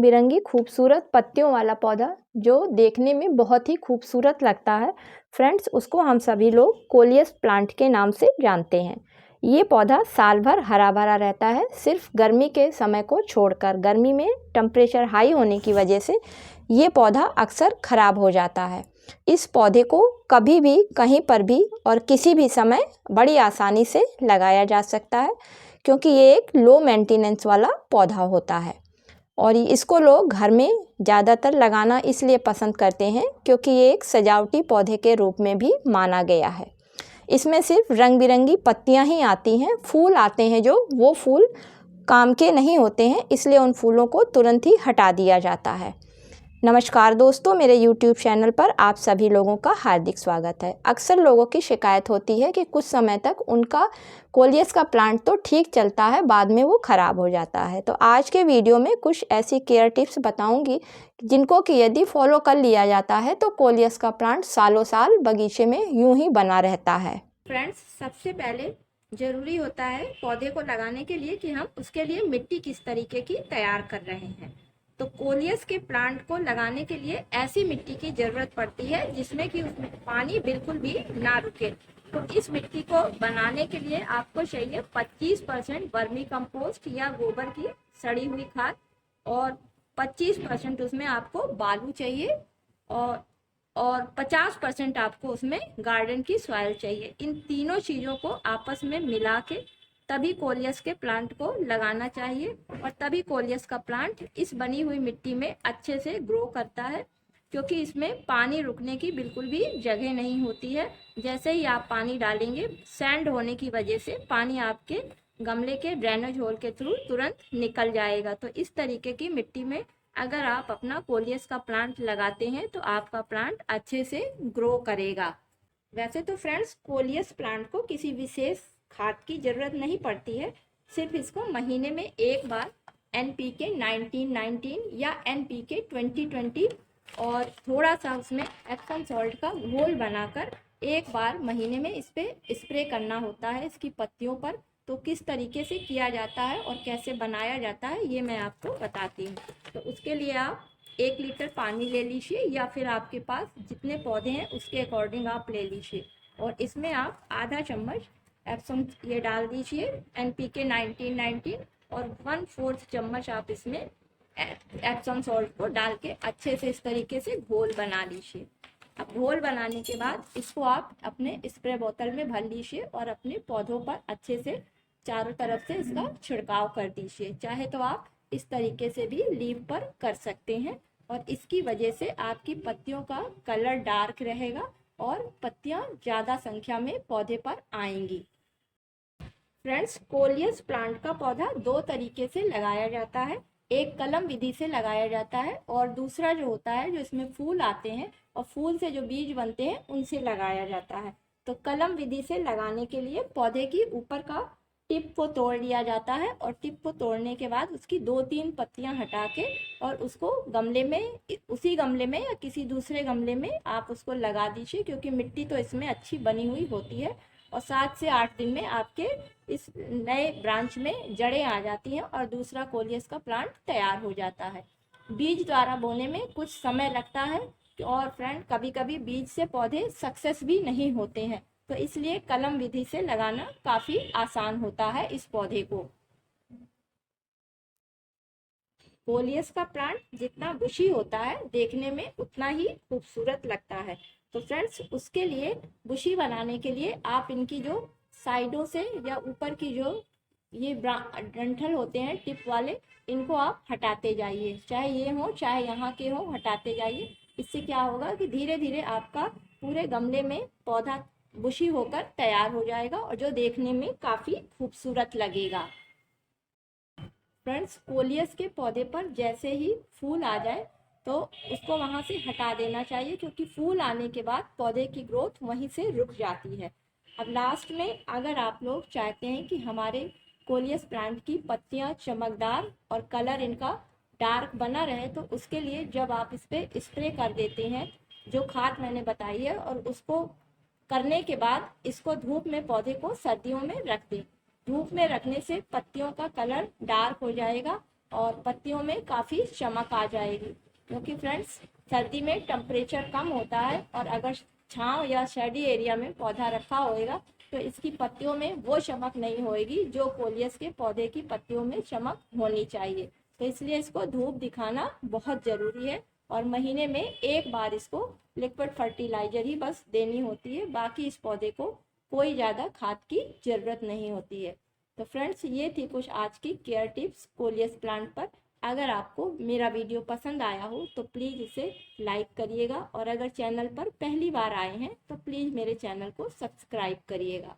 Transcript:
बिरंगी खूबसूरत पत्तियों वाला पौधा जो देखने में बहुत ही खूबसूरत लगता है फ्रेंड्स, उसको हम सभी लोग कोलियस प्लांट के नाम से जानते हैं। ये पौधा साल भर हरा भरा रहता है, सिर्फ गर्मी के समय को छोड़कर। गर्मी में टेम्परेचर हाई होने की वजह से ये पौधा अक्सर ख़राब हो जाता है। इस पौधे को कभी भी कहीं पर भी और किसी भी समय बड़ी आसानी से लगाया जा सकता है, क्योंकि ये एक लो मेंटेनेंस वाला पौधा होता है। और इसको लोग घर में ज़्यादातर लगाना इसलिए पसंद करते हैं क्योंकि ये एक सजावटी पौधे के रूप में भी माना गया है। इसमें सिर्फ रंग बिरंगी पत्तियां ही आती हैं, फूल आते हैं जो वो फूल काम के नहीं होते हैं, इसलिए उन फूलों को तुरंत ही हटा दिया जाता है। नमस्कार दोस्तों, मेरे YouTube चैनल पर आप सभी लोगों का हार्दिक स्वागत है। अक्सर लोगों की शिकायत होती है कि कुछ समय तक उनका कोलियस का प्लांट तो ठीक चलता है, बाद में वो ख़राब हो जाता है। तो आज के वीडियो में कुछ ऐसी केयर टिप्स बताऊंगी जिनको कि यदि फॉलो कर लिया जाता है तो कोलियस का प्लांट सालों साल बगीचे में यूं ही बना रहता है। फ्रेंड्स, सबसे पहले ज़रूरी होता है पौधे को लगाने के लिए कि हम उसके लिए मिट्टी किस तरीके की तैयार कर रहे हैं। तो कोलियस के प्लांट को लगाने के लिए ऐसी मिट्टी की ज़रूरत पड़ती है जिसमें कि उसमें पानी बिल्कुल भी ना रुके। तो इस मिट्टी को बनाने के लिए आपको चाहिए 25% वर्मी कंपोस्ट या गोबर की सड़ी हुई खाद, और 25% उसमें आपको बालू चाहिए, और 50% आपको उसमें गार्डन की सॉइल चाहिए। इन तीनों चीज़ों को आपस में मिला के तभी कोलियस के प्लांट को लगाना चाहिए, और तभी कोलियस का प्लांट इस बनी हुई मिट्टी में अच्छे से ग्रो करता है, क्योंकि इसमें पानी रुकने की बिल्कुल भी जगह नहीं होती है। जैसे ही आप पानी डालेंगे, सैंड होने की वजह से पानी आपके गमले के ड्रेनेज होल के थ्रू तुरंत निकल जाएगा। तो इस तरीके की मिट्टी में अगर आप अपना कोलियस का प्लांट लगाते हैं तो आपका प्लांट अच्छे से ग्रो करेगा। वैसे तो फ्रेंड्स, कोलियस प्लांट को किसी विशेष खाद की ज़रूरत नहीं पड़ती है, सिर्फ इसको महीने में एक बार NPK 1919 या NPK 2020 और थोड़ा सा उसमें एप्सम सॉल्ट का घोल बनाकर एक बार महीने में इस पर स्प्रे करना होता है इसकी पत्तियों पर। तो किस तरीके से किया जाता है और कैसे बनाया जाता है ये मैं आपको बताती हूँ। तो उसके लिए आप 1 लीटर पानी ले लीजिए, या फिर आपके पास जितने पौधे हैं उसके अकॉर्डिंग आप ले लीजिए, और इसमें आप आधा चम्मच एप्सम ये डाल दीजिए NPK 1919, और 1/4 चम्मच आप इसमें एप्सम सॉल्ट को डाल के अच्छे से इस तरीके से घोल बना लीजिए। अब घोल बनाने के बाद इसको आप अपने स्प्रे बोतल में भर लीजिए और अपने पौधों पर अच्छे से चारों तरफ से इसका छिड़काव कर दीजिए। चाहे तो आप इस तरीके से भी लीफ पर कर सकते हैं, और इसकी वजह से आपकी पत्तियों का कलर डार्क रहेगा और पत्तियां ज़्यादा संख्या में पौधे पर आएंगी। फ्रेंड्स, कोलियस प्लांट का पौधा 2 तरीके से लगाया जाता है। एक कलम विधि से लगाया जाता है, और दूसरा जो होता है जो इसमें फूल आते हैं और फूल से जो बीज बनते हैं उनसे लगाया जाता है। तो कलम विधि से लगाने के लिए पौधे की ऊपर का टिप को तोड़ लिया जाता है, और टिप को तोड़ने के बाद उसकी 2-3 पत्तियां हटा के और उसको गमले में, उसी गमले में या किसी दूसरे गमले में आप उसको लगा दीजिए, क्योंकि मिट्टी तो इसमें अच्छी बनी हुई होती है, और 7 से 8 दिन में आपके इस नए ब्रांच में जड़ें आ जाती हैं और दूसरा कोलियस का प्लांट तैयार हो जाता है। बीज द्वारा बोने में कुछ समय लगता है, और फ्रेंड कभी कभी बीज से पौधे सक्सेस भी नहीं होते हैं, तो इसलिए कलम विधि से लगाना काफ़ी आसान होता है इस पौधे को। कोलियस का प्लांट जितना बुशी होता है देखने में उतना ही खूबसूरत लगता है। तो फ्रेंड्स, उसके लिए बुशी बनाने के लिए आप इनकी जो साइडों से या ऊपर की जो ये डंठल होते हैं टिप वाले, इनको आप हटाते जाइए, चाहे ये हो चाहे यहाँ के हो, हटाते जाइए। इससे क्या होगा कि धीरे धीरे आपका पूरे गमले में पौधा बुशी होकर तैयार हो जाएगा, और जो देखने में काफ़ी खूबसूरत लगेगा। फ्रेंड्स, कोलियस के पौधे पर जैसे ही फूल आ जाए तो उसको वहाँ से हटा देना चाहिए, क्योंकि फूल आने के बाद पौधे की ग्रोथ वहीं से रुक जाती है। अब लास्ट में अगर आप लोग चाहते हैं कि हमारे कोलियस प्लांट की पत्तियाँ चमकदार और कलर इनका डार्क बना रहे, तो उसके लिए जब आप इस पर स्प्रे कर देते हैं जो खाद मैंने बताई है, और उसको करने के बाद इसको धूप में पौधे को सर्दियों में रख दें। धूप में रखने से पत्तियों का कलर डार्क हो जाएगा और पत्तियों में काफ़ी चमक आ जाएगी। क्योंकि फ्रेंड्स सर्दी में टेम्परेचर कम होता है और अगर छांव या शेडी एरिया में पौधा रखा होएगा तो इसकी पत्तियों में वो चमक नहीं होएगी जो कोलियस के पौधे की पत्तियों में चमक होनी चाहिए। तो इसलिए इसको धूप दिखाना बहुत ज़रूरी है और महीने में एक बार इसको लिक्विड फर्टिलाइजर ही बस देनी होती है, बाकी इस पौधे को कोई ज़्यादा खाद की ज़रूरत नहीं होती है। तो फ्रेंड्स ये थी कुछ आज की केयर टिप्स कोलियस प्लांट पर। अगर आपको मेरा वीडियो पसंद आया हो तो प्लीज़ इसे लाइक करिएगा और अगर चैनल पर पहली बार आए हैं तो प्लीज़ मेरे चैनल को सब्सक्राइब करिएगा।